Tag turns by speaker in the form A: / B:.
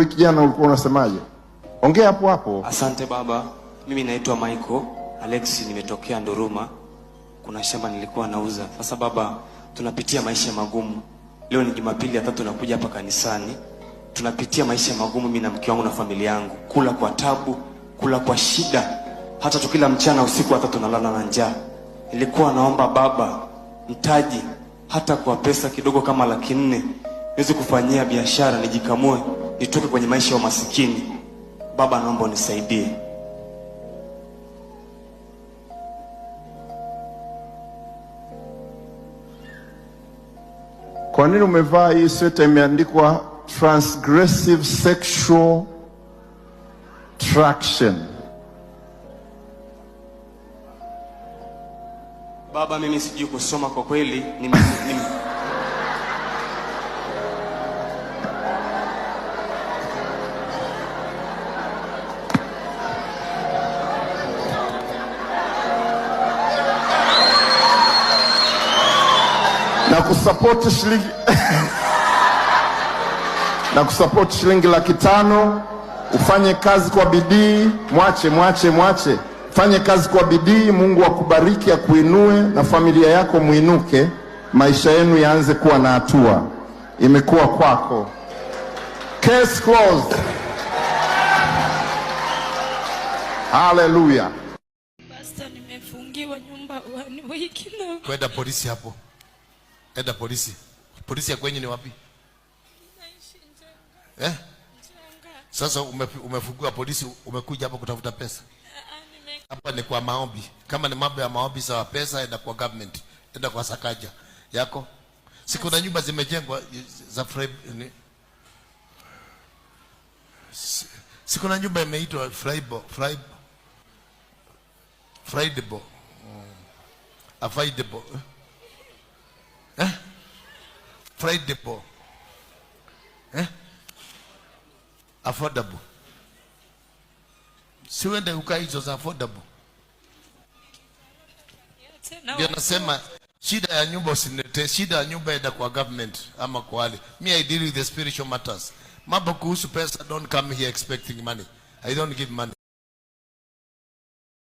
A: Wiki jana ulikuwa unasemaje? Ongea hapo hapo.
B: Asante baba. Mimi naitwa Michael Alex, nimetokea Nduruma. Kuna shamba nilikuwa nauza. Sasa baba, tunapitia maisha magumu. Leo ni Jumapili ya 3 nakuja hapa kanisani. Tunapitia maisha magumu, mimi na mke wangu na familia yangu. Kula kwa tabu, kula kwa shida. Hata tukila mchana usiku hata tunalala na njaa. Nilikuwa naomba baba mtaji hata kwa pesa kidogo kama 400,000 niweze kufanyia biashara, nijikamue, nitoke kwenye maisha ya masikini. Baba, naomba unisaidie.
A: Kwa nini umevaa hii sweta imeandikwa transgressive sexual traction?
B: Baba, mimi sijui kusoma kwa kweli.
A: Na kusupport shilingi na kusupport shilingi 500,000. Ufanye kazi kwa bidii, mwache. Fanye kazi kwa bidii, Mungu akubariki, akuinue na familia yako muinuke, maisha yenu yaanze kuwa na hatua. Imekuwa kwako. Case closed. Hallelujah.
C: Basta nimefungiwa nyumba 1 wiki na.
D: Kwenda polisi hapo. Enda polisi. Polisi ya kwenye ni wapi?
C: Naishi Njenga.
D: Njenga. Sasa umefungua polisi, umekuja hapa kutafuta pesa? Hapa ni kwa maombi. Kama ni mambo ya maombi sawa, pesa enda kwa government. Enda kwa Sakaja yako. Siku na nyumba zimejengwa za siku na nyumba imeitwa Friday. Affordable. Affordable. Siwende ukai hizo za affordable. Ndio nasema shida ya nyumba usinete, shida ya nyumba enda kwa government ama kwa wale. Me I deal with the spiritual matters. Mambo kuhusu pesa, don't come here expecting money. I don't give money.